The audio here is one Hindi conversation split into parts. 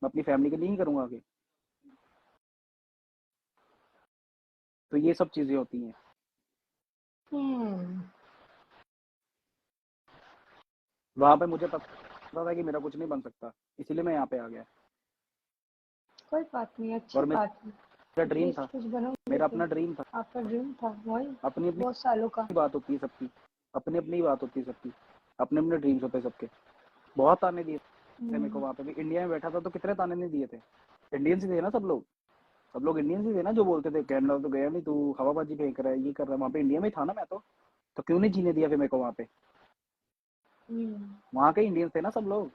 मैं अपनी फैमिली के लिए नहीं करूंगा आगे। तो ये सब चीजें होती हैं। वहां पे मुझे पता था कि मेरा कुछ नहीं बन सकता, इसीलिए मैं यहाँ पे आ गया। कोई बात नहीं, अच्छी और बात है। मेरा ड्रीम था, कुछ बनोगे, मेरा अपना ड्रीम था। आपका ड्रीम था वही, अपनी अपनी बहुत सालों का। बात होती है सबकी, अपनी अपनी बात होती है सबकी, अपने अपने ड्रीम्स होते हैं सबके। बहुत ताने दिए थे मेरे को वहां पे भी। इंडिया में बैठा था तो कितने ताने नहीं दिए थे। इंडियंस ही थे ना सब लोग इंडियंस ही थे ना जो बोलते थे कैनेडा तो गया नहीं, तू हवाबाजी फेंक रहा है, ये कर रहा है। वहाँ पे इंडिया में ही था ना मैं तो क्यों नहीं जीने दिया फिर मेरे को वहाँ पे। वहाँ के इंडियंस थे ना सब लोग।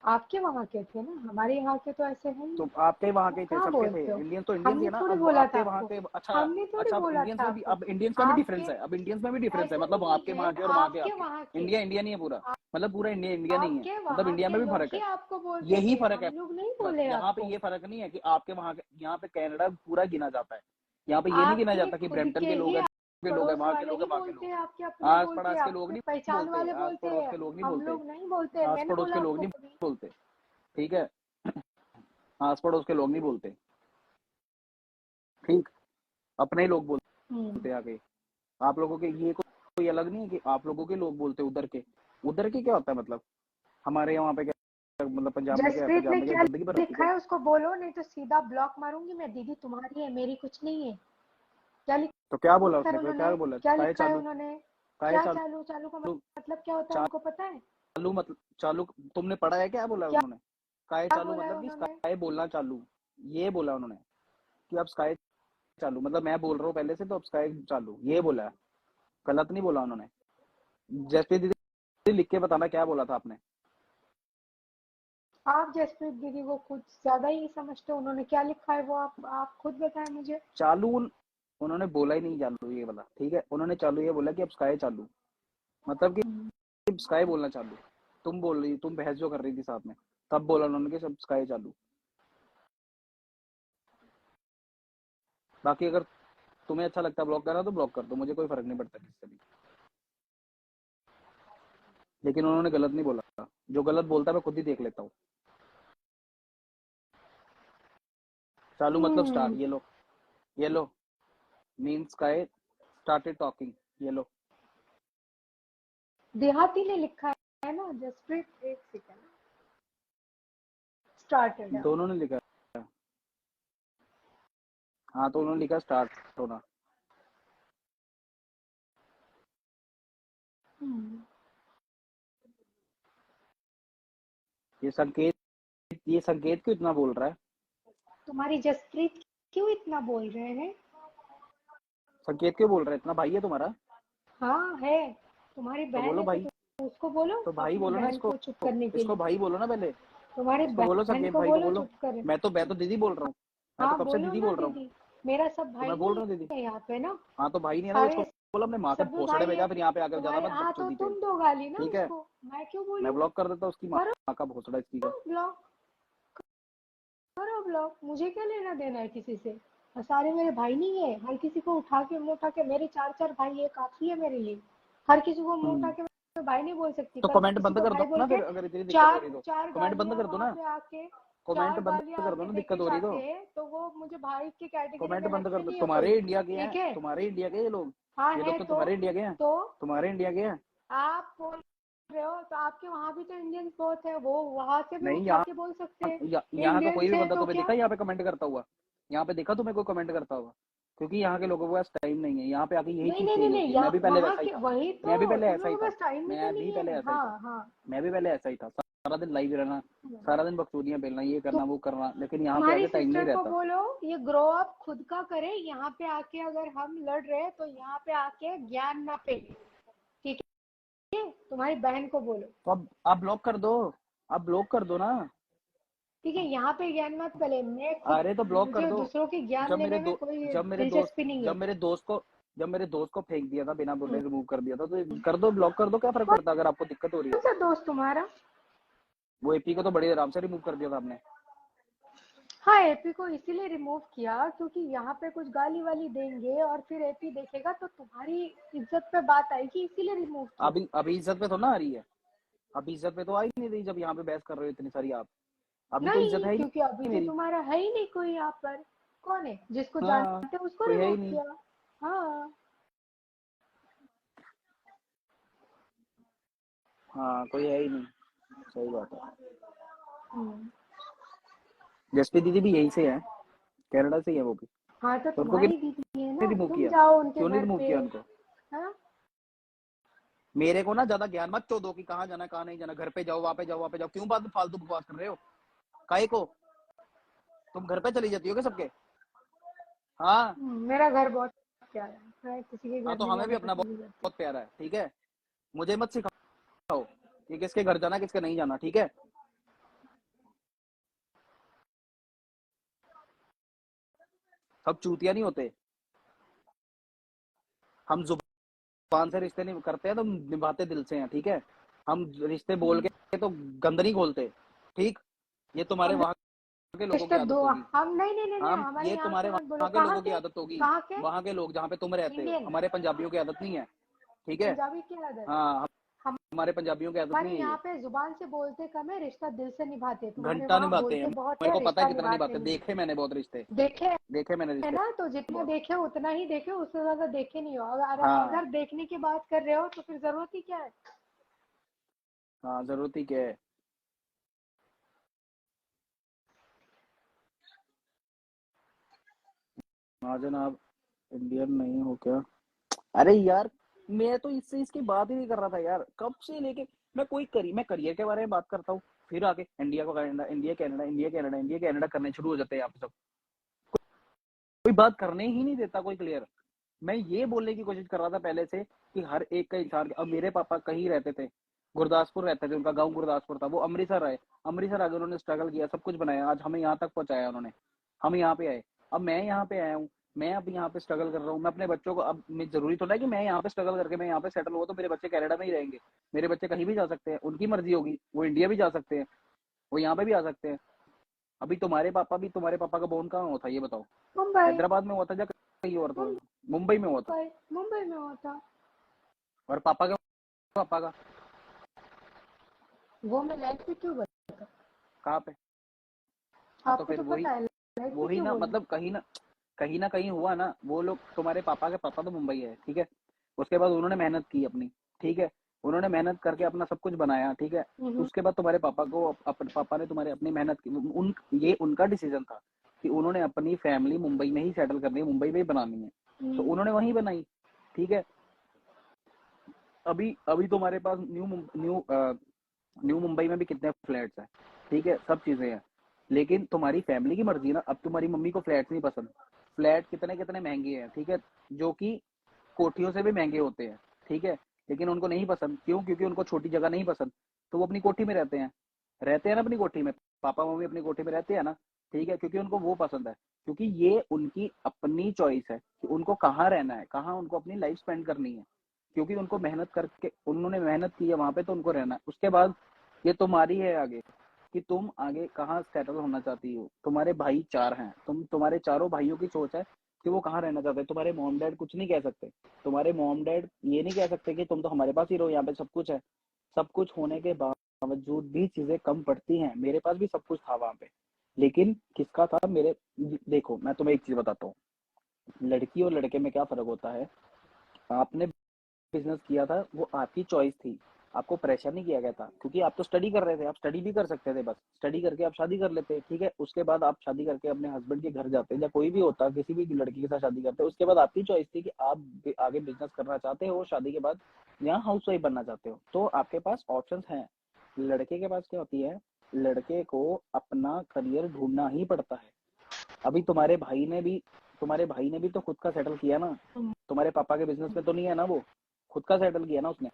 आपके वहाँ के थे ना, हमारे यहाँ के तो ऐसे हैं। तो आपके वहाँ के थे, सबके थे। इंडियंस तो इंडियंस हमने है ना। थोड़ी अब बोला आपके था वहाँ आपको, के अच्छा हमने थोड़ी अच्छा, बोला था आपको। अब इंडियंस में भी डिफरेंस है। अब इंडियंस में भी डिफरेंस है, मतलब आपके वहाँ के और वहाँ के आपके। इंडिया इंडिया नहीं है पूरा, मतलब पूरा इंडिया इंडिया नहीं है, मतलब इंडिया में भी फर्क है। आपको बोलते यही थे, फर्क है। हम लोग नहीं बोले यहाँ पे आपको। ये फर्क नहीं है कि आपके वहाँ के, यहाँ पे कनाडा पूरा गिना जाता है। यहाँ पे ये नहीं गिना जाता कि ब्रैम्पटन के लोग है, के लोग है, वहाँ के लोग है, वहाँ के लोग है। आपके अपने आस बोलते पड़ोस हैं, के लोग आपके नहीं पहचान बोलते, वाले आस बोलते पड़ोस हैं, के लोग नहीं हम बोलते, लोग नहीं बोलते। आस मैंने पड़ोस बोला के लोग आपको नहीं कभी। बोलते। ठीक है, आस पड़ोस के लोग नहीं बोलते, ठीक, अपने ही लोग बोलते आगे। आप लोगों के ये कोई अलग नहीं है कि आप लोगों के लोग बोलते उधर के क्या होता है मतलब। हमारे यहाँ पे क्या मतलब, पंजाब में क्या है, जसप्रीत पंजाब ने में क्या क्या गंदगी बरसती लिखा है। है उसको बोलो, नहीं तो सीधा ब्लॉक मारूंगी मैं। दीदी तुम्हारी है, मेरी कुछ नहीं है। क्या तो क्या बोला लिखा है उसने फिर, उन्होंने? क्या बोला, क्या काय लिखा है चालू, उन्होंने? काय क्या चालू, चालू? चालू का मतलब क्या होता है, उनको पता है? चालू मतलब चालू, तुमने पढ़ा है क्या बोला क्या उन्होंने? काय चालू बोला है मतलब कि उन्होंने? स्काई बोलना चालू, ये बोला उन्होंने कि अब स्काई चालू, मतलब मैं बोल रहा हूँ पहले से तो अब स्काई चालू, ये बोला है। गलत नहीं बोला उन्होंने। जैसे दीदी लिख के बताना क्या बोला था आपने। आप जसप्रीत दीदी को कुछ ज्यादा ही समझते हो। उन्होंने क्या लिखा है वो आप खुद बताएं मुझे। चालू उन्होंने बोला ही नहीं चालू ये वाला, ठीक है। उन्होंने चालू ये बोला कि अब स्काई चालू, मतलब कि स्काई बोलना चालू। तुम बोल रही, तुम बहस जो कर रही थी साथ में, तब बोला उन्होंने कि सब स्काई चालू। बाकी अगर तुम्हें अच्छा लगता है ब्लॉक करना तो ब्लॉक कर दो, मुझे कोई फर्क नहीं पड़ता किससे भी। लेकिन उन्होंने गलत नहीं बोला, जो गलत बोलता है मैं खुद ही देख लेता हूँ। चालू मतलब स्टार्ट, ये लो मीन्स स्काई स्टार्टेड टॉकिंग, ये लो। देहाती ने लिखा है ना जसप्रीत, एक सेकंड। स्टार्टेड है। दोनों ने लिखा है। हाँ तो उन्होंने लिखा स्टार्ट होना। ये संकेत क्यों इतना बोल रहा है? तुम्हारी जसप्रीत क्यों इतना बोल रहे हैं? संकेत क्यों बोल रहा है इतना? भाई है तुम्हारा? हाँ है, तुम्हारी तो बहन बोलो है तो भाई, तुम उसको बोलो तो भाई अपनी बोलो ना बहन इसको, को चुप करने के इसको लिए। भाई बोलो ना पहले। तुम्हारी इसको बोलो बहन संकेत को भाई को बोलो बोलो। चुप करे। मैं तो दीदी बोल रहा हूँ, मैं तो हाँ कब से बोलो दीदी ना बोल रहा हूँ। दीदी, मेरा सब तो भाई मैं बोल नहीं रहा हूँ दीदी। है यहाँ पे ना। हाँ तो भाई नहीं है ना, तो उसको सारे बोलो अपने माँ का सभी भोसड़े भाई भेजा, है फिर यहाँ पे आकर ज्यादा तुम्हारे। मत हाँ तो बकचोदी तुम कर। दो गाली ना ठीक है, उसको, मैं क्यों मैं बोलूँ? ब्लॉक कर देता उसकी माँ करो का भोसड़ा इसकी का। ब्लॉक, करो ब्लॉक, मुझे क्या लेना देना है किसी से। और सारे मेरे भाई नहीं है, हर किसी को उठा के मुंह उठा के, मेरे चार चार भाई है, काफी है मेरे लिए। हर किसी को मुंह उठा के मैं भाई नहीं बोल सकती। तो कल कमेंट किसी बंद को कर भाई दो बोल ना के फिर, अगर इतनी दिक्कत हो चार रही तो चार कमेंट बंद गालियां कर दो वहां ना, पे आके, कमेंट चार बंद गालियां कर दो आके ना, दे दिक्कत के हो रही तो। जाते, तो वो मुझे भाई की कैटेगरी कमेंट में बंद कर दो। रखते नहीं है तुम्हारे कोई। इंडिया के हैं, ठीक है, तुम्हारे इंडिया के ये लोग, हाँ ये लोग है तो तुम्हारे इंडिया के हैं, तो तुम्हारे इंडिया के हैं। आप बोल रहे हो तो आपके वहां भी तो इंडियंस बहुत है, वो वहां से भी नहीं, उठा यहाँ के बोल सकते हैं यहाँ का कोई इंडियंस भी है बंदा तो तुम्हें क्या। दिखा यहाँ पे कमेंट करता हुआ? यहाँ पे देखा तुम्हें कोई कमेंट करता हुआ? क्योंकि यहाँ के लोगों के पास टाइम नहीं है, यहाँ पे आके यही नहीं चीज नहीं नहीं चेंज नहीं, होती है। मैं यहाँ भी पहले वहां वैसा ही के था, वही मैं भी तो, पहले तुम ऐसा ही लोगों के था, पास टाइम भी तो मैं भी नहीं पहले है। ऐसा ही था, हाँ हाँ। मैं भी पहले ऐसा ही था। सारा दिन लाइव रहना, सारा दिन बकचोदियां बेलना, ये करना वो करना, लेकिन यहाँ पे तुम्हारी आके टाइम नहीं सिस्टर को रहता। बोलो ये ग्रो अप खुद का करे। यहाँ पे आके अगर हम लड़ रहे हैं तो यहाँ पे आके ज्ञान ना पे। ठीक है, तुम्हारी बहन को बोलो। तो अब आप ब्लॉक कर दो, आप ब्लॉक कर दो ना। ठीक है, यहाँ पे ज्ञान मत पहले, मैं खुद, अरे तो ब्लॉक कर मुझे दो। दूसरों के ज्ञान जब मेरे लेने में दो कोई जब मेरे दोस्त दिलचस्पी नहीं जब है। मेरे दोस्त को जब मेरे दोस्त को फेंक दिया था बिना बोले, रिमूव कर दिया था, तो कर दो, ब्लॉक कर दो, क्या फर्क पड़ता है अगर आपको दिक्कत हो रही है कौन तो। सा दोस्त तुम्हारा? वो एपी को तो बड़ी आराम से रिमूव कर दिया था आपने। हाँ, एपी को इसीलिए रिमूव किया क्योंकि यहाँ पे कुछ गाली वाली देंगे और फिर एपी देखेगा तो तुम्हारी इज्जत पे बात आएगी, इसीलिए रिमूव किया। अभी अभी इज्जत पे तो ना आ रही है, अभी इज्जत पे तो आ ही नहीं रही जब यहाँ पे बहस कर रहे हो इतनी सारी आप। अभी तो इज्जत नहीं, है ही क्योंकि अभी नहीं तो मेरी। तुम्हारा है ही नहीं कोई यहाँ पर। कौन है जिसको हाँ, जानते हो उसको कोई है रिमूव ही नहीं। किया। हाँ। हाँ, कोई है ही नहीं। सही बात है। हम्म। जसप्रीत दीदी भी यहीं से है, कनाडा से ही है वो भी। हाँ तो तो उनको तुम्हारी किसने दीदी है ना, रिमूव तुम किया? जाओ उनके क्यों नहीं घर रिमूव पे। किया उनको? हाँ। मेरे को ना ज्यादा ज्ञान मत दो कि कहाँ जाना कहाँ नहीं जाना। घर पे जाओ, वहाँ पे जाओ, वहाँ पे जाओ, क्यों बात फालतू बकवास कर रहे हो? काहे को? तुम घर पे चली जाती हो क्या सबके? हाँ। मेरा घर बहुत प्यारा है, मैं किसी के हाँ, घर तो नहीं हमें भी जाना अपना पसंद बहुत, नहीं करती। बहुत प्यारा है, ठीक है। मुझे मत सिखाओ कि किसके घर जाना किसके नहीं जाना, ठीक है। सब चूतिया नहीं होते। हम जुबान से रिश्ते नहीं करते हैं तो निभाते दिल से हैं, ठीक है। हम रिश्ते बोल के तो गंद नहीं खोलते, ठीक। ये तुम्हारे हम वहां के लोगों की रिश्ते आदत दो, होगी। हम नहीं नहीं नहीं नहीं, हम हमारे ये यहाँ के तुम्हारे मत बोलो। वहां के कहाँ लोगों की के? आदत होगी। कहाँ के? वहां के लोग जहाँ पे तुम रहते हो, इंडियन। हमारे पंजाबियों की आदत नहीं है, ठीक है। पंजाबी की आदत। हाँ, हमारे पंजाबियों की आदत हमारे नहीं है यहाँ ये। पे जुबान से बोलते कम है, रिश्ता दिल से निभाते। तुम्हारे घंटा वहाँ निभाते हैं। बोलते बहुत मेरे है, को पता है रिश्ता कितना निभाते निभाते, नहीं। देखे मैंने बहुत रिश्ते। देखे देखे मैंने है रिश्ते ना, तो जितना बहुत। देखे उतना ही देखे, उससे ज्यादा देखे नहीं हो। अगर हाँ। अगर देखने की बात कर रहे हो तो फिर जरूरत ही क्या है। हाँ, जरूरत ही क्या है। हाँ जनाब, इंडियन नहीं हो क्या? अरे यार, मैं तो इससे इसकी बात ही नहीं कर रहा था यार, कब से लेके मैं करियर के बारे में बात करता हूँ, फिर आके इंडिया को Canada, India Canada, India Canada, India Canada करने शुरू हो जाते हैं यहाँ पे सब। कोई बात करने ही नहीं देता कोई क्लियर। मैं ये बोलने की कोशिश कर रहा था पहले से कि हर एक का इंसान, अब मेरे पापा कहीं रहते थे, गुरदासपुर रहते थे, उनका गांव गुरदासपुर था, वो अमृतसर आए। अमृतसर आगे उन्होंने स्ट्रगल किया, सब कुछ बनाया, आज हमें यहाँ तक पहुंचाया उन्होंने। हम यहाँ पे आए। अब मैं यहाँ पे आया हूँ, मैं अब यहाँ पे स्ट्रगल कर रहा हूँ, मैं अपने बच्चों को, अब मैं जरूरी तो नहीं कि मैं यहाँ पे स्ट्रगल करके मैं यहाँ पे सेटल हुआ तो मेरे बच्चे कनाडा में ही रहेंगे। मेरे बच्चे कहीं भी जा सकते हैं, उनकी मर्जी होगी, वो इंडिया भी जा सकते हैं, वो यहाँ पे भी आ सकते हैं। अभी तुम्हारे पापा का बोन कहाँ हुआ था ये बताओ? मुंबई। हैदराबाद में हुआ था या कहीं और था? मुंबई में हुआ था। मुंबई। मुंबई में होता। और पापा का वो मैं लाइफ पे क्यों बोलूं? कहाँ पे? हाँ, तो आपको फिर तो वही पता है, लाइफ पे वही क्यों ना, बोलूं? मतलब कहीं ना कहीं हुआ ना। वो लोग, तुम्हारे पापा के पापा तो मुंबई है, ठीक है। उसके बाद उन्होंने मेहनत की अपनी, ठीक है। उन्होंने मेहनत करके अपना सब कुछ बनाया, ठीक है। हम्म। उसके बाद तुम्हारे पापा को अपने पापा ने तुम्हारे अपनी मेहनत की, ये उनका डिसीजन था कि उन्होंने अपनी फैमिली मुंबई में ही सेटल करनी है, मुंबई में ही बनानी है। तो हम्म। उन्होंने वहीं बनाई, ठीक है। अभी अभी तुम्हारे पास न्यू मुंबई में भी कितने फ्लैट्स हैं, ठीक है, सब चीजें हैं। लेकिन तुम्हारी फैमिली की मर्जी ना, अब तुम्हारी मम्मी को फ्लैट्स नहीं पसंद। फ्लैट कितने कितने महंगे हैं, ठीक है, जो कि कोठियों से भी महंगे होते हैं, ठीक है। लेकिन उनको नहीं पसंद, क्यों? क्योंकि उनको छोटी जगह नहीं पसंद, तो वो अपनी कोठी में रहते हैं ना अपनी कोठी में। पापा मम्मी अपनी कोठी में रहते हैं ना, ठीक है, क्योंकि उनको वो पसंद है। क्योंकि ये उनकी अपनी चॉइस है कि उनको कहाँ रहना है, कहाँ उनको अपनी लाइफ स्पेंड करनी है। क्योंकि उनको मेहनत करके, उन्होंने मेहनत की है वहां पे, तो उनको रहना है। उसके बाद ये तुम्हारी है आगे, कि तुम आगे कहाँ सेटल होना चाहती हो। तुम्हारे भाई 4 हैं, तुम्हारे चारों भाइयों की सोच है कि वो कहाँ रहना चाहते हैं। तुम्हारे मॉम डैड कुछ नहीं कह सकते। तुम्हारे मॉम डैड ये नहीं कह सकते कि तुम तो हमारे पास ही रहो, यहाँ पे सब कुछ है। सब कुछ होने के बावजूद भी चीजें कम पड़ती हैं। मेरे पास भी सब कुछ था वहां पे, लेकिन किसका था? मेरे, देखो मैं तुम्हें एक चीज बताता हूँ, लड़की और लड़के में क्या फर्क होता है। आपने बिजनेस किया था, वो आपकी चॉइस थी, आपको प्रेशर नहीं किया गया था, क्योंकि आप तो स्टडी कर रहे थे, आप स्टडी भी कर सकते थे, बस स्टडी करके आप शादी कर लेते, ठीक है। उसके बाद आप शादी करके अपने हस्बैंड के घर जाते, या कोई भी होता किसी भी लड़की के साथ शादी करते, उसके बाद आपकी चॉइस थी कि आप आगे बिजनेस करना चाहते हो, शादी के बाद या हाउस वाइफ बनना चाहते हो, तो आपके पास ऑप्शंस हैं। लड़के के पास क्या होती है, लड़के को अपना करियर ढूंढना ही पड़ता है। अभी तुम्हारे भाई ने भी तो खुद का सेटल किया ना, तुम्हारे पापा के बिजनेस में तो नहीं है ना वो, खुद का सेटल किया ना उसने,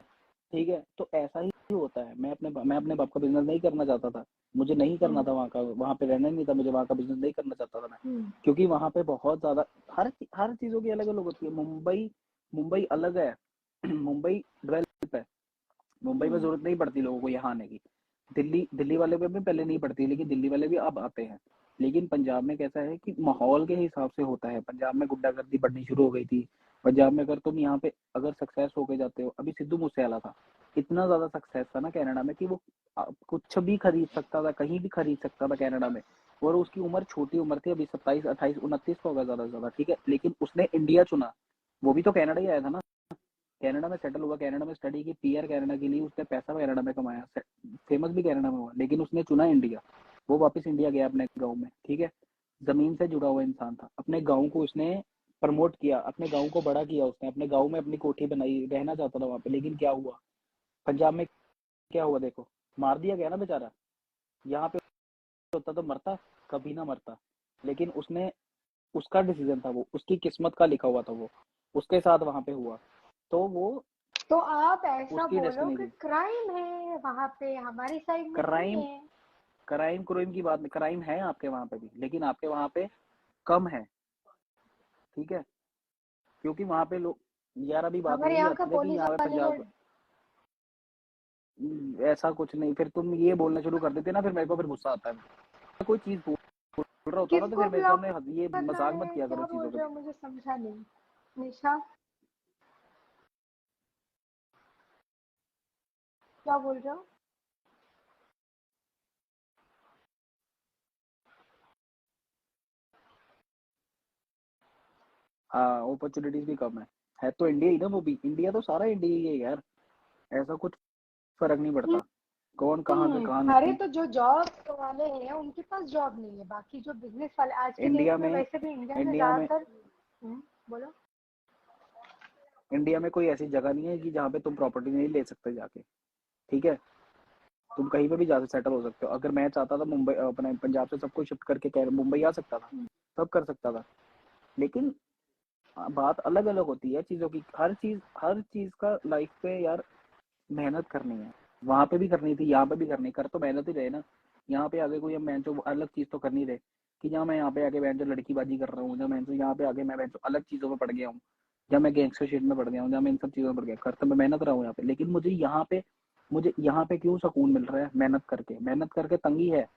ठीक है। तो ऐसा ही होता है। मैं अपने बाप का बिजनेस नहीं करना चाहता था, मुझे नहीं करना था वहाँ का, वहाँ पे रहना ही नहीं था मुझे, वहाँ का बिजनेस नहीं करना चाहता था मैं। क्योंकि वहाँ पे बहुत ज्यादा हर चीजों की अलग अलग होती है। मुंबई मुंबई अलग है। मुंबई डेवलप है, मुंबई में जरूरत नहीं पड़ती लोगों को यहाँ आने की। दिल्ली दिल्ली वाले पे भी पहले नहीं पड़ती, लेकिन दिल्ली वाले भी अब आते हैं। लेकिन पंजाब में कैसा है कि माहौल के हिसाब से होता है। पंजाब में गुंडागर्दी बढ़नी शुरू हो गई थी। पंजाब में अगर तुम यहाँ पे अगर सक्सेस होके जाते हो, अभी सिद्धू मूसेवाला था, इतना ज्यादा सक्सेस था ना कनाडा में कि वो कुछ भी खरीद सकता था, कहीं भी खरीद सकता था कनाडा में। और उसकी उम्र छोटी उम्र थी, अभी 27 28 29 का होगा ज्यादा से ज्यादा, ठीक है, लेकिन उसने इंडिया चुना। वो भी तो कनाडा ही आया था ना, कनाडा में सेटल हुआ, कनाडा में स्टडी की, पीआर कनाडा के लिए, उसने पैसा कनाडा में कमाया, फेमस भी कनाडा में हुआ, लेकिन उसने चुना इंडिया। वो वापस इंडिया गया अपने गाँव में, ठीक है। जमीन से जुड़ा हुआ इंसान था, अपने गाँव को उसने प्रमोट किया, अपने गाँव को बड़ा किया उसने, अपने गाँव में अपनी कोठी बनाई, रहना चाहता था वहां पे, लेकिन क्या हुआ पंजाब में, क्या हुआ देखो, मार दिया गया ना बेचारा। यहाँ पे होता तो मरता, कभी ना मरता, लेकिन उसने, उसका डिसीजन था वो, उसकी किस्मत का लिखा हुआ था वो, उसके साथ वहां पे हुआ, तो वो तो आप ऐसा उसकी बोलो डेस्टिनी कि थी। क्राइम है वहां पे, हमारी साइड में नहीं क्राइम, है। क्राइम की बात नहीं, क्राइम है आपके वहां पे भी, लेकिन आपके वहां पे कम है, ठीक है, क्योंकि वहां पे लोग, यार अभी बात हमारे वही यहाँ का आती है कि पुलिस यहाँ पे वाले पंजाब, ऐसा कुछ नहीं, फिर तुम ये बोलना शुरू कर देते ना, फिर मेरे को फिर गुस्सा आता है। कोई चीज बोल रहा होता ना तो किसको फिर मेरे ब्लॉक सामने ये करना मजाक मत है, किया करो क्या बोल चीजों रहे के। हो, मुझे समझा नहीं। निशा, क्या बोल रहे हो? हाँ, अपॉर्चुनिटीज भी कम है तो इंडिया ही ना, वो भी इंडिया तो सारा इंडिया ही है यार, ऐसा कुछ फर्क नहीं पड़ता कौन कहाँ का कहाँ अरे नहीं। तो जो जॉब वाले हैं उनके पास जॉब नहीं है, बाकी जो बिजनेस वाले आज की इंडिया डेट में, में, वैसे भी इंडिया में इंडिया में, ज्यादातर। बोलो। इंडिया में कोई ऐसी जगह नहीं है कि जहाँ पे तुम प्रॉपर्टी नहीं ले सकते जाके, ठीक है। तुम कहीं पे भी जा सेटल हो सकते हो, अगर मैं चाहता था मुंबई अपने पंजाब से सबको शिफ्ट करके मुंबई आ सकता था, सब कर सकता था, लेकिन बात अलग अलग होती है चीजों की, हर चीज का लाइफ पे यार मेहनत करनी है, वहां पे भी करनी थी, यहाँ पे भी करनी, कर तो मेहनत ही रहे ना। यहाँ पे आगे कोई मैं जो अलग चीज तो कर नहीं रहे, कि जहाँ मैं यहाँ पे आके मैं जो लड़कीबाजी कर रहा हूँ, जब मैं जो यहाँ पे आके मैं जो अलग चीजों में पड़ गया हूँ, जब मैं गैंगस्टर शिट में पड़ गया हूँ, जब मैं इन सब चीजों में पड़ गया, कर तो मैं मेहनत रहा हूँ यहाँ पे, लेकिन मुझे यहाँ पे क्यों सुकून मिल रहा है, मेहनत करके तंगी है,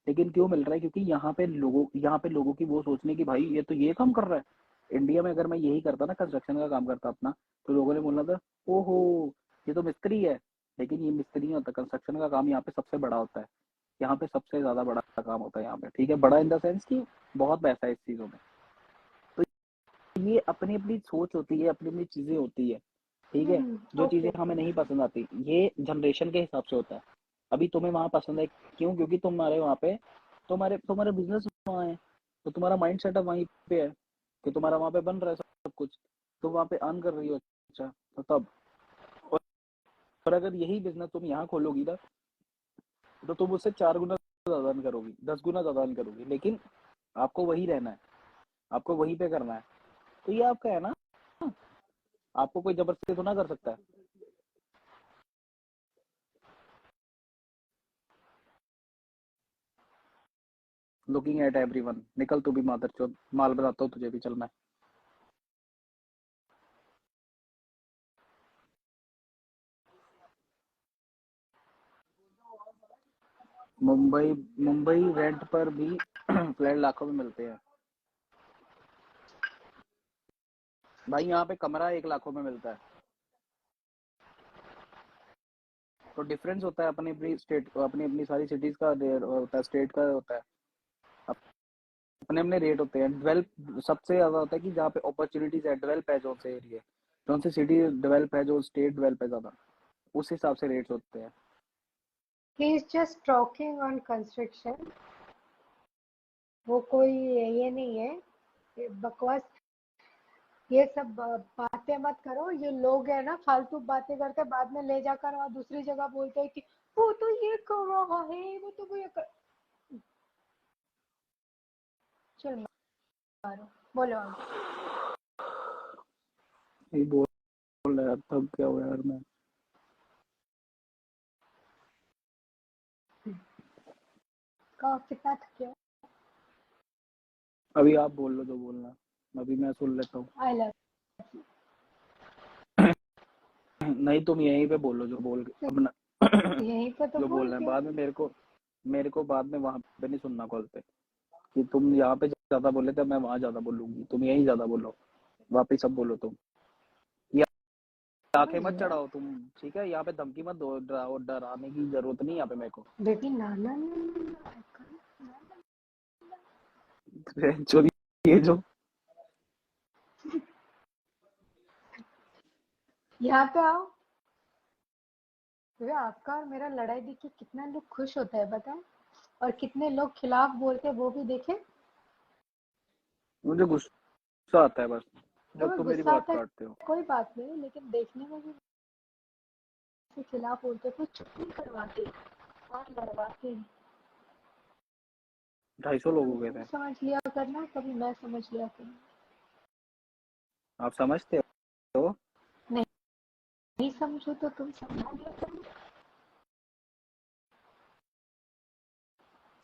लेकिन क्यों मिल रहा है, क्योंकि यहाँ पे लोगों की वो सोचने की भाई ये तो ये काम कर रहा है। इंडिया में अगर मैं यही करता ना, कंस्ट्रक्शन का काम करता अपना, तो लोगों ने बोलना था ओहो ये तो मिस्त्री है, लेकिन ये मिस्त्री नहीं होता, कंस्ट्रक्शन का काम यहाँ पे सबसे बड़ा होता है, यहाँ पे सबसे ज्यादा बड़ा काम होता है यहाँ पे, ठीक है, बड़ा इन द सेंस कि बहुत पैसा है इस चीजों में। तो ये अपनी अपनी सोच होती है, अपनी अपनी चीजें होती है, ठीक है। जो चीजें ओके। हमें नहीं पसंद आती, ये जनरेशन के हिसाब से होता है। अभी तुम्हें वहां पसंद है, क्यों? क्योंकि तुम्हारे वहां पे तुम्हारे तुम्हारे बिजनेस वहां है, तो तुम्हारा माइंड सेटअप वहीं पे है, कि तुम्हारा वहां पे बन रहा है सब कुछ, तुम वहां पे अर्न कर रही हो, अच्छा, तो तब, और अगर यही बिजनेस तुम यहाँ खोलोगी ना, तो तुम उससे 4 गुना ज्यादा अर्न करोगी, 10 गुना ज्यादा अर्न करोगी, लेकिन आपको वही रहना है, आपको वहीं पे करना है, तो ये आपका है ना, आपको कोई जबरदस्ती तो ना कर सकता है। लुकिंग एट एवरीवन, निकल तू भी मादर चौथ, माल बताता हूँ तुझे भी, चलना है। मुंबई, मुंबई रेंट पर भी फ्लैट लाखों में मिलते हैं भाई, यहाँ पे कमरा 1 लाखों में मिलता है, तो डिफरेंस होता है, अपनी अपनी स्टेट, अपनी अपनी सारी सिटीज का होता है, स्टेट का होता है, अपने अपने रेट होते हैं। डेवलप सबसे ज्यादा होता है कि जहाँ पे अपॉर्चुनिटीज है, डेवलप है जो से एरिया, कौन सी सिटी डेवलप है, जो स्टेट डेवलप है ज्यादा, उस हिसाब से रेट्स होते हैं। He is just talking on construction, वो कोई ये नहीं है, ये बकवास। ये सब बातें मत करो, ये लोग है ना फालतू बातें करके बाद में ले जाकर और दूसरी जगह बोलते हैं कि वो तो ये कर रहा है, वो तो वो ये कर। चल मारो, बोलो आगे। ये बोल रहा है, थक गया हूँ यार मैं। कहा कितना थके हो? अभी आप बोल लो जो बोलना, अभी मैं सुन लेता हूँ। I love. नहीं, तुम यहीं पे बोलो जो बोल अपना यहीं पर तो जो बोल बोलना है, दिया। बाद में मेरे को बाद में वहां पे नहीं सुनना कॉल पे, कि तुम यहाँ पे ज्यादा बोले थे, मैं वहां ज्यादा बोलूंगी, तुम यहीं ज्यादा बोलो, वापिस सब बोलो तुम, आंखें मत चढ़ाओ तुम, ठीक है? यहाँ पे धमकी मत दो, डराने की जरूरत नहीं यहाँ पे मेरे को। बेबी ना ना ना जो ये जो यहाँ पे आओ। भैया आपका और मेरा लड़ाई देख के कितना लोग खुश होता है बताएं, और कितने लोग खिलाफ बोलते हैं वो भी देखे। मुझे गुस्सा आता है बस जब तुम्हें तुम मेरी गुस्सा बात आता है काटते हो। कोई बात नहीं, लेकिन देखने में भी के खिलाफ बोलते तो चुप नहीं करवाते और लड़वाते। 250 लोग कभी हो गए तुम थे। समझ लिया करना, कभी मैं समझ लिया करना। आप समझते हो? नहीं, नहीं समझो तो तुम समझा लिया करना।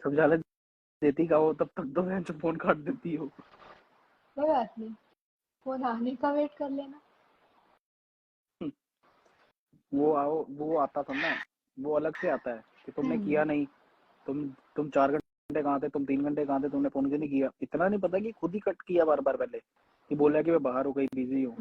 समझाने देती का हो तब तक तो मैं जो फोन काट देती हो। कोई बात नहीं, फोन आने का वेट कर लेना। वो आता था ना, वो अलग से आता है कि तुमने किया नहीं। तुम 4 घंटे कहाँ थे, तुम 3 घंटे कहाँ थे, तुमने फोन क्यों नहीं किया? इतना नहीं पता कि खुद ही कट किया बार बार पहले, कि बोला कि मैं बाहर हो गई, बिजी हूँ।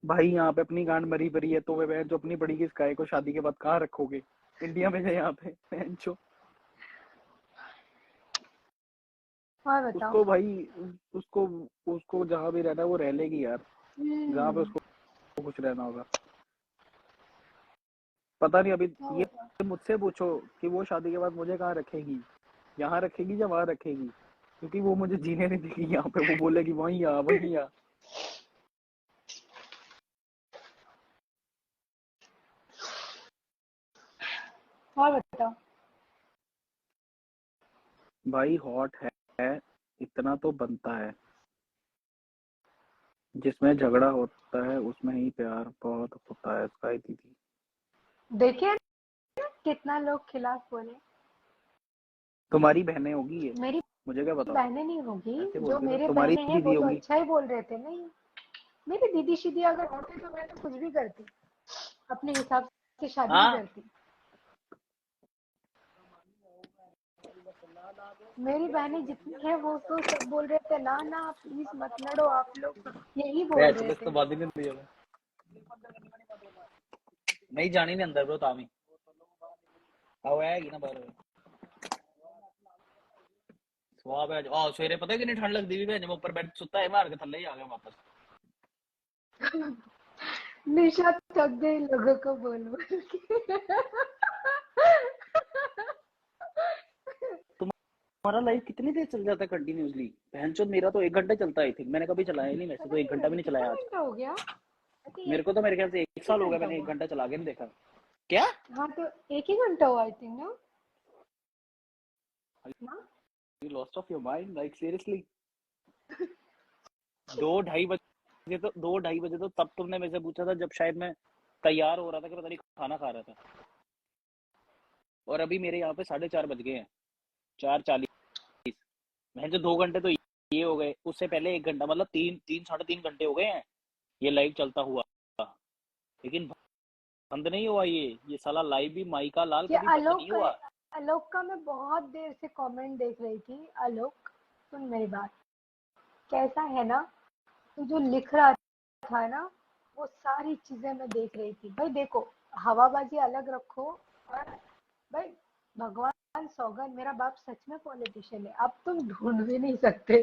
भाई यहाँ पे अपनी गांड मरी भरी है, तो वे बहन जो अपनी बड़ी किस काय को शादी के बाद कहाँ रखोगे? इंडिया में है यहाँ पे बहन जो। और बताओ। उसको भाई, उसको उसको जहाँ भी रहना है वो रह लेगी यार, जहाँ पे उसको कुछ रहना होगा। पता नहीं अभी। और ये बताओ। मुझसे पूछो कि वो शादी के बाद मुझे कहाँ रखेगी, यहाँ रखेगी या वहां रखेगी? क्योंकि वो मुझे जीने नहीं देगी यहाँ पे, वो बोलेगी वहीं आ वहीं आ। और बताओ। भाई हॉट है, इतना तो बनता है। जिसमें झगड़ा होता है उसमें ही प्यार बहुत होता है, स्काई दीदी। देखिए कितना लोग खिलाफ बोले। तुम्हारी बहनें होगी ये, मेरी मुझे क्या पता। बहनें नहीं होगी, ऐसे जो बोलती तो मेरे तुम्हारी बहनें हैं वो दीदी तो होगी। अच्छा ही बोल रहे थे। नहीं, मेरी दीदी शीदी अगर होती तो मैं तो कुछ भी करती, अपने हिसाब से शादी भी हाँ, करती। मेरी बहनें जितनी है वो तो सब बोल रहे थे ना ना प्लीज मत लड़ो आप लोग, यही बोल रहे थे। तो बात ही नहीं नहीं जानी नहीं अंदर ब्रो तामी आओ आएगी ना बाहर। स्वाब है ओ सवेरे पता है कितनी ठंड लगती भी मैं ऊपर बेड सुता है, मार के थल्ले ही आ गया वापस। निशा थक गई लोगों को बोल बोल के। तुम्हारा लाइव कितनी देर चल जाता है कंटिन्यूअसली? बहनचोद मेरा तो 1 घंटा चलता है। मैंने कभी चलाया नहीं, वैसे पता तो 1 घंटा भी नहीं नहीं कितना चलाया आज। घंटा हो गया। मेरे को तो मेरे ख्याल से 1 साल एक हो गया घंटा मैंने 1 हुआ। घंटा चला के नहीं देखा। क्या? हाँ तो एक ही घंटा हुआ आई थिंक ना। ना you lost of your mind like seriously? 2-2:30 बजे तो तब तुमने मेरे से पूछा था जब शायद मैं तैयार हो रहा था कि पता नहीं खाना खा रहा था। और अभी मेरे यहाँ पे 4:30 बज गए हैं, 4:40। मैं जो 2 घंटे तो ये हो गए, उससे पहले 1 घंटा, मतलब 3-3 साढ़े 3 घंटे हो गए हैं ये लाइव चलता हुआ। लेकिन बंद नहीं हुआ ये साला लाइव भी माई का लाल ये कभी बंद नहीं हुआ। आलोक का मैं बहुत देर से कमेंट देख रही थी। आलोक सुन मेरी बात, कैसा है ना, तू जो लिख रहा था ना वो सारी चीजें मैं देख रही थी। भाई देखो, हवाबाजी अलग रखो, और भाई भगवान सौगन मेरा बाप सच में पॉलिटिशियन है, अब तुम ढूंढ भी नहीं सकते,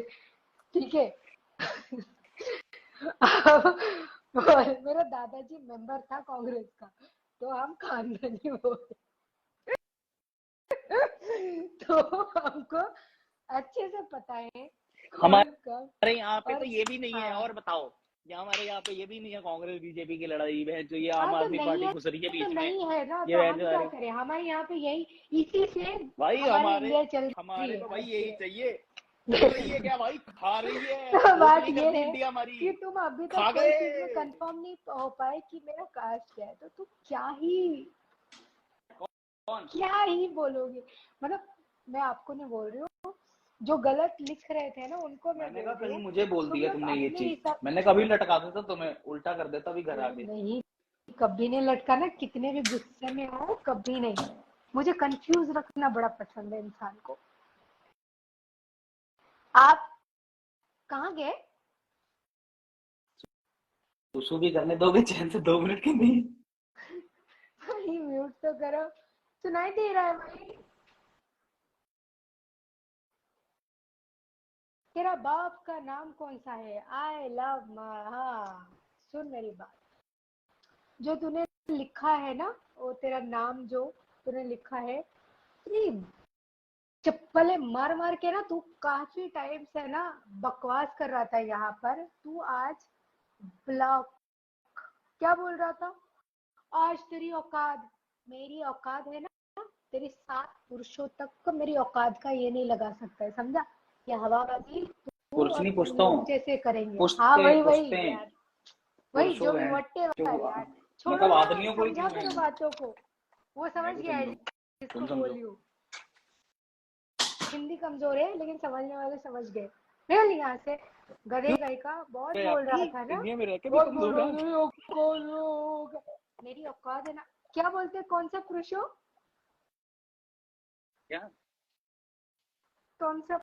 ठीक है। और मेरा दादाजी मेंबर था कांग्रेस का, तो हम खानदानी वो तो हमको अच्छे से पता है कौन कब। हमारे यहाँ पे और तो ये भी नहीं है, हाँ और बताओ। या हमारे यहाँ पे ये भी नहीं है कांग्रेस बीजेपी की लड़ाई, बहन जो ये हाँ, आम तो आदमी नहीं पार्टी है घुस रही है तो बीच में। नहीं है ना, ये तो बहन हम जो क्या अरे करें, हमारे यहाँ पे यही, इसी से भाई हमारी इंडिया चल रही हमारे है को भाई यही अच्छे। चाहिए। चाहिए क्या भाई? खा रही है, तो वोट बात नहीं ये करती है इंडिया हमारी। कि तुम अभी तक खा कोई चीज में गए। कंफर्म नहीं हो पाए कि मेरा कास्ट क्या है, तो तुम कौन? क्या ही बोलोगे। मतलब मैं आपको नहीं बोल रही हूँ, जो गलत लिख रहे थे ना उनको मैं मैंने बोल कहा रही कहीं हूँ। मुझे बोल तुम दिया लोग तुमने ये अपने चीज, हिसाब। मैंने कभी लटका देता तुम्हें, उल्टा कर देता अभी घर आके। नहीं, कभी नहीं लटकाना, कितने भी गुस्से में हो कभी नहीं। मुझे कंफ्यूज रखना बड़ा पसंद है इंसान को। आप कहाँ गए? सुसु भी करने दोगे चैन से 2 मिनट के नहीं? भाई म्यूट तो करो, सुनाई दे रहा है भाई। तेरा बाप का नाम कौन सा है? आई लव माई, हाँ सुन मेरी बात, जो तूने लिखा है ना, वो तेरा नाम जो तूने लिखा है, इतनी चप्पलें मार मार के ना, तू काफी टाइम से ना बकवास कर रहा था यहाँ पर। तू आज ब्लॉक, क्या बोल रहा था? आज तेरी औकात, मेरी औकात है ना, तेरी 7 पुरुषों तक को मेरी औकात का ये नहीं लगा सकता है, समझा? ये हवाबाजी तू पुरुष और नहीं उन पूछता लोग हूँ, जैसे करेंगे। हाँ पूछते वही वही पूछते हैं, यार, वही पुरुषों जो भी हैं वट्टे जो यार। छोड़ो मतलब ना, आदमियों को ही समझा क्यों करो है? बातों को। वो मैं समझ भी गया है समझू, तुम जिसको समझो। बोलियो। हिंदी कमजोर है लेकिन समझने वाले समझ गए। निकल यहाँ से, गधे क्यों गई का बहुत है बोल आपकी? रहा था ना, इंडिया में रह के भी बहुत बोल कमजोर रहा है आप? मेरी औकात है ना। क्या बोलते हैं, कौन सा पुरुष हो? क्या? कौन सा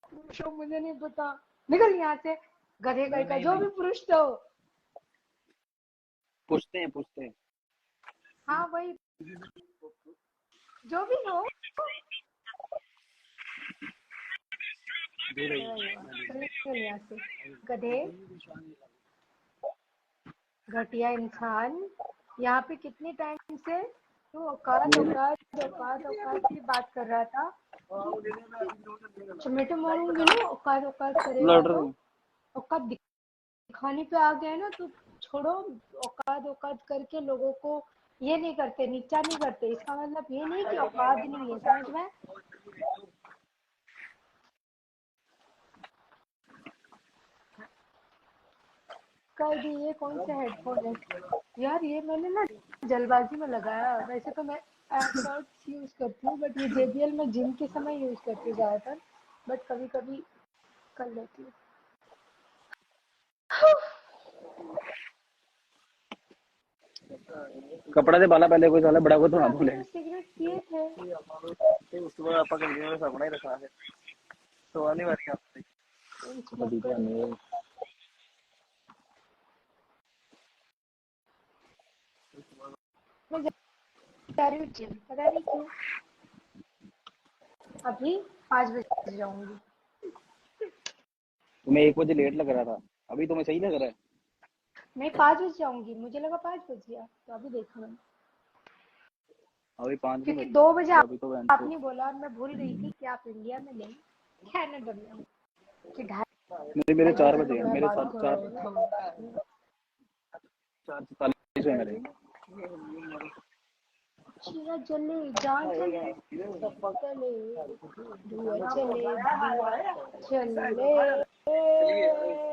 पुरुष हो मुझे नहीं पता। निकल यहाँ से, गधे नहीं कहीं का नहीं जो नहीं, भी पुरुष तो। पूछते हैं पूछते हैं। हाँ वही, जो भी हो। दे रही चल निकल यहाँ से, गधे, घटिया इंसान। यहाँ पे कितने टाइम से तू औकात औकात औकात औकात की बात कर रहा था। चमेटे मारूंगी ना, औकात औकात करेगा लड़ तो। रहे हैं। औकात दिखाने पे आ गया ना तो छोड़ो। औकात औकात करके लोगों को ये नहीं करते, नीचा नहीं करते, इसका मतलब ये नहीं कि औकात नहीं है, समझ में? कर दी। ये कौन सा हेडफोन है यार? ये मैंने ना जल्दबाजी में लगाया। वैसे तो मैं एयरपॉड्स यूज करती हूँ, बट ये JBL मैं जिम के समय यूज करती हूँ ज्यादातर, बट कभी कभी कर लेती हूँ। कपड़ा दे बाला पहले, कोई साला बड़ा को तो ना अभी बोले। तो सिगरेट पिए थे। उसके बाद आपका कंटिन्यू साबुन ही रखा है, तो आने वाली आप स्मोक कर रही हूँ। मैं जा रही हूँ जिम, पता नहीं क्यों। अभी 5 बजे जाऊंगी। तुम्हें 1 बजे लेट लग रहा था, अभी तुम्हें सही लग रहा है? नहीं 5 बजे जाऊंगी, मुझे लगा 5 बज गया, तो अभी देखा मैंने। अभी 5 नहीं क्योंकि बजे, 2 बजे अभी तो बहन को। आपने बोला और मैं भूल गई थी कि आप इंडिया में नहीं, कनाडा में हो, कि नहीं मेरे 4 बजे तो है, मैं मेरे बात साथ कर चार, रही थी। 4:44 है मेरे। चीरा जले, जान चले, चले, धुआं चले, धुआं चले।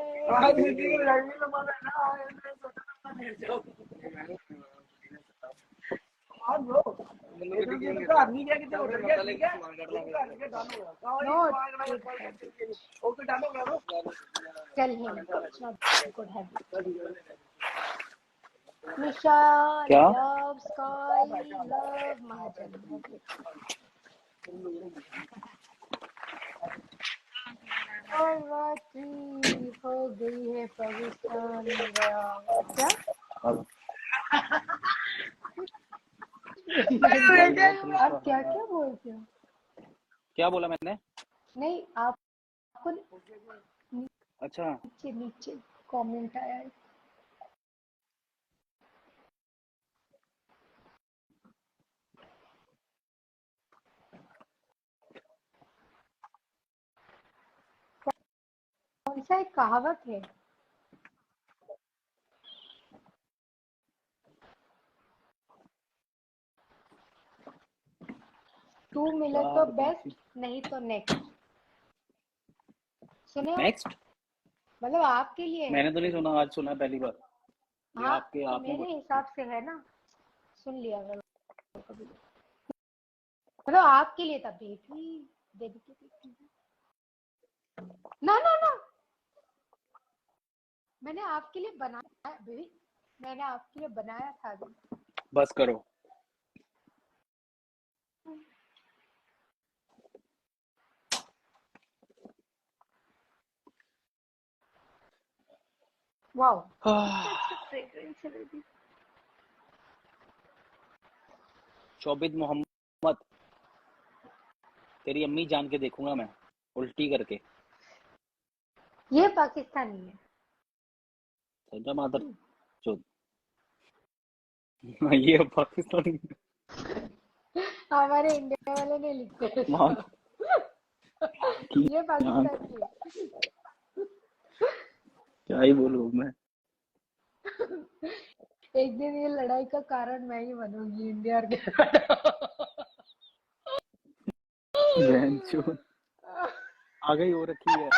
Not good habit. Tell him it's not good habit. Nisha, क्या? love Sky, love Mahajan. Okay. और रात्रि हो गई है, पाकिस्तान गया। क्या? अब आप क्या क्या बोलते हो? क्या बोला मैंने? नहीं, आपको अच्छा, नीचे नीचे कमेंट आया है। कौन सा एक कहावत है? तू मिले तो बेस्ट, नहीं तो नेक्स्ट। सुने हो? नेक्स्ट? मतलब आपके लिए है। मैंने तो नहीं सुना, आज सुना पहली बार। ये हाँ आपके तो आपने मेरे बोला। हिसाब से है ना, सुन लिया करो कभी। मतलब आपके लिए था बेबी, डेडिकेटेड। ना ना ना, मैंने आपके लिए बनाया बेबी, मैंने आपके लिए बनाया था अभी। बस करो। Wow, ah, such a fragrance already. Shobit Mohammad, तेरी अम्मी जान के देखूंगा मैं, उल्टी करके। ये पाकिस्तानी है। सजा मादर चोद। ये पाकिस्तानी हमारे इंडिया वाले नहीं लिखते माँ की ये जान, पाकिस्तानी है। क्या ही बोलूं मैं। एक दिन ये लड़ाई का कारण मैं ही बनूंगी, इंडिया और कनाडा। बहन चोद, आ गई हो रखी है।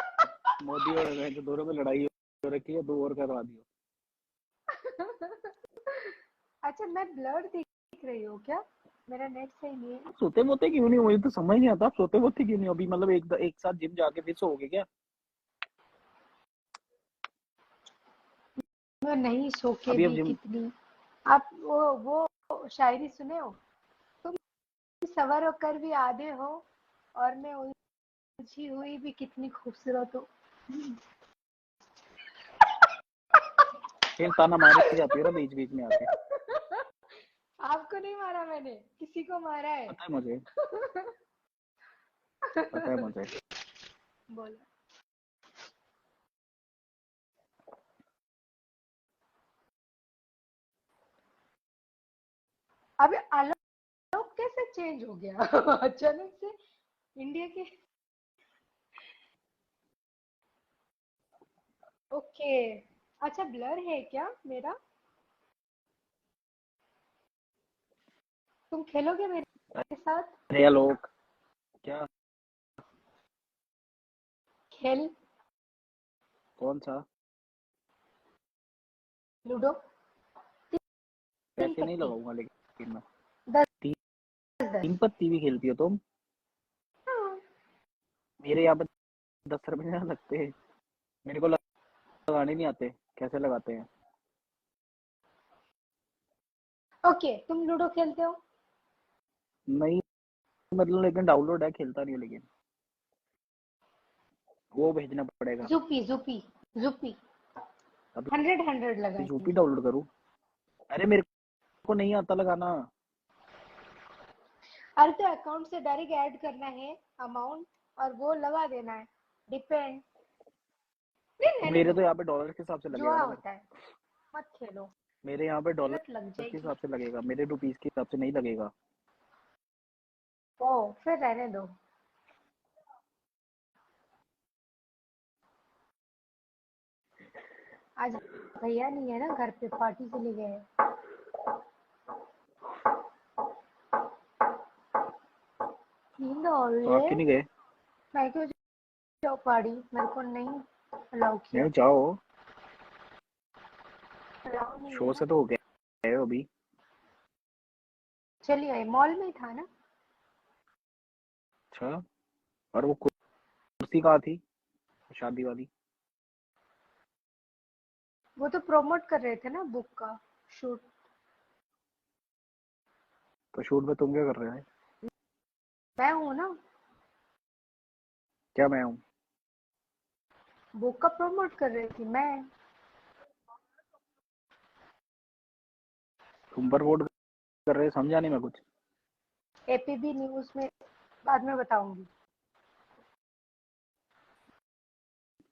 मोदी और जो दोनों में लड़ाई हो रखी है, 2 और करवा दियो। अच्छा, मैं ब्लर दिख रही हूँ क्या? मेरा नेट सही नहीं है। आप सोते मोते क्यों नहीं हो? मुझे तो समझ नहीं आता, आप सोते मोते क्यों नहीं हो अभी? मतलब एक साथ जिम जाके फिर सोओगे क्या? मैं नहीं सो के अभी अब भी जिम, कितनी। आप वो शायरी सुने हो? तुम सवर होकर भी आधे हो और मैं उलझी हुई भी कितनी खूबसूरत हूँ। फिर ताना मारी जाती है ना बीच बीच में आके। आपको नहीं मारा मैंने, किसी को मारा है। पता है मुझे, पता है मुझे। बोलो। अभी आलोक कैसे चेंज हो गया अचानक से इंडिया के? ओके, अच्छा ब्लर है क्या मेरा? तुम खेलोगे मेरे साथ अरे लोग, क्या? खेल? कौन सा? लूडो। तीन पैसे नहीं पत्ती। लगाऊंगा लेकिन मैं। 10 तीन 10। 3 पत्ती भी खेलती हो तुम? हाँ। मेरे यहाँ पे 10 रुपए नहीं लगते। मेरे को लगाने नहीं आते, कैसे लगाते हैं? ओके, तुम लूडो खेलते हो? नहीं, मतलब लेकिन डाउनलोड है, खेलता नहीं हूँ लेकिन। वो भेजना पड़ेगा। जुपी जुपी जुपी। अभी 100 यूपी लगाएंगे। डाउनलोड करूँ? अरे मेरे को नहीं आता लगाना। अरे तो अकाउंट से डायरेक्ट ऐड करना है अमाउंट और वो लगा देना है। डिपेंड। नहीं, रहने मेरे दो। तो यहाँ पे डॉलर के हिसाब से लगेगा जुआ ना मेरे होता है, मत खेलो। को। मेरे यहाँ पे डॉलर लत लग के जाएगी। हिसाब से लगेगा, मेरे रुपीस के हिसाब से नहीं लगेगा। ओ, फिर रहने दो। आज भैया नहीं है ना घर पे, पार्टी के लिए गए हैं। नींद आ रही तो आप है। क्यों नहीं गए? मैं क्यों जाऊँ पार्टी? मेरे को नहीं अलाउ किया। नहीं जाओ, अलाउ नहीं है शो ना। से तो हो गए हो अभी। चलिए आए, मॉल में ही था ना। अच्छा, और वो कुर्सी कहाँ थी, शादी वाली? वो तो प्रमोट कर रहे थे ना बुक का शूट। तो शूट में तुम क्या कर रहे हैं? मैं हूँ ना, क्या मैं हूँ? बुक का प्रमोट कर रही थी मैं। तुम पर वोट कर रहे हैं, समझा नहीं मैं कुछ। एपीबी न्यूज में बाद में बताऊंगी।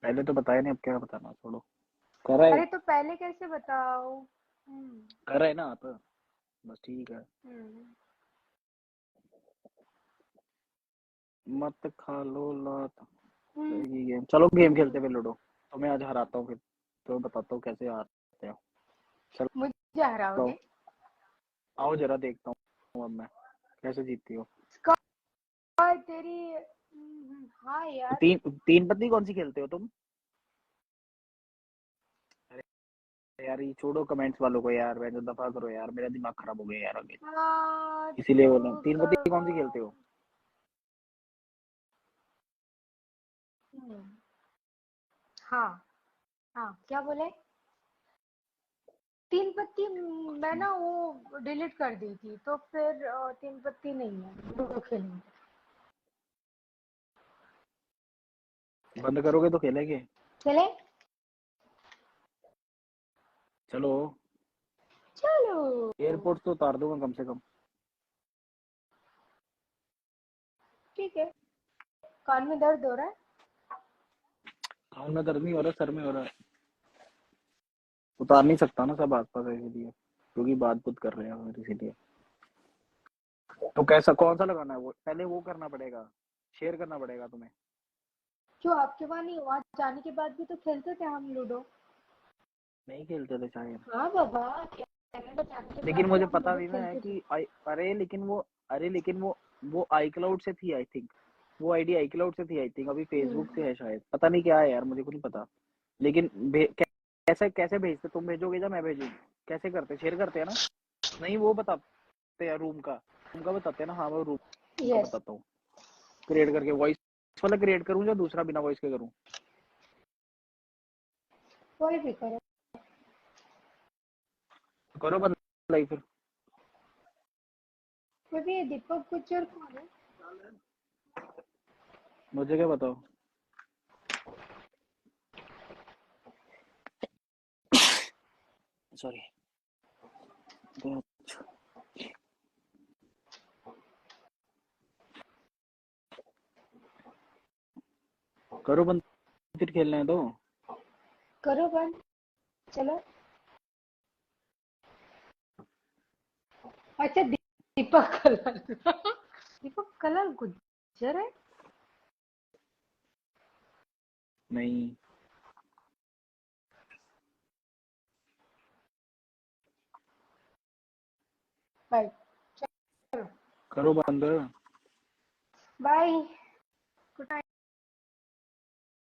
पहले तो बताया नहीं, अब क्या बताना, छोड़ो। कर रहा है, अरे तो पहले कैसे बताओ? कर रहे हैं ना आप? बस ठीक है। हम्म। मत खा लो लात। हम्म। सही गेम, चलो गेम खेलते हैं फिर लूडो। तो मैं आज हराता हूँ फिर, तो बताता हूँ कैसे हारते हो। मुझे चलो हराओगे? आओ जरा देखता हूँ अब मैं कैसे जीतती हो। स्कॉट तेरी। हाँ तो यार। 3 पत्ती कौन सी खेलते हो तुम? अरे यार ये छोड़ो कमेंट्स वालों को यार, मैं जो दफा करो यार, मेरा दिमाग खराब हो गया यार अभी। हाँ इसीलिए बोल रहा हूँ, तू 3 तो। पत्ती कौन सी खेलते हो? हम्म, हाँ हाँ, क्या बोले? 3 पत्ती। मैं ना वो डिलीट कर दी थी तो फिर 3 पत्ती नहीं है, लूडो खेलेंगे। बंद करोगे तो खेलेंगे। चले। चलो चलो एयरपोर्ट तो उतार दूंगा कम से कम। ठीक है। कान में दर्द हो रहा है? कान में दर्द नहीं हो रहा, सर में हो रहा है। उतार नहीं सकता ना सब आसपास है इसीलिए, क्योंकि बात बुत कर रहे हैं फिर इसीलिए। तो कैसा कौन सा लगाना है? वो पहले वो करना पड़ेगा, शेयर करना पड़ेगा तुम्हें। क्यों आपके वहाँ नहीं? वहाँ जाने के बाद भी तो खेलते थे हम लूडो। नहीं खेलते थे शायद, हाँ बाबा, कनाडा जाने के लेकिन बाद भी मुझे हम पता लूडो नहीं ना है खेलते थे। कि अरे लेकिन वो आई क्लाउड से थी आई थिंक। वो आईडी आई क्लाउड से थी आई थिंक, अभी फेसबुक से है शायद, पता नहीं क्या है यार, मुझे कुछ नहीं पता। लेकिन कैसे कैसे भेजते? तुम भेजोगे या मैं भेजूँ? कैसे करते? शेयर करते हैं ना? नहीं वो बताते हैं रूम का बताते हैं ना। हाँ मैं रूम का यस। बताता हूँ। क्रिएट करके वॉइस वाला क्रिएट करूँ या दूसरा बिना वॉइस के करूँ? कोई भी करो। करो बंद लाइव फिर। क्योंकि ये दीपक गुज्जर कौन है? मुझे क्या बताओ। सॉरी। करो बंद, फिर खेलना है तो। करो बंद। चलो। अच्छा दीपक कलर दीपक कलर गुज्जर है? नहीं बाय। चलो करो बंद। बाय। Good night.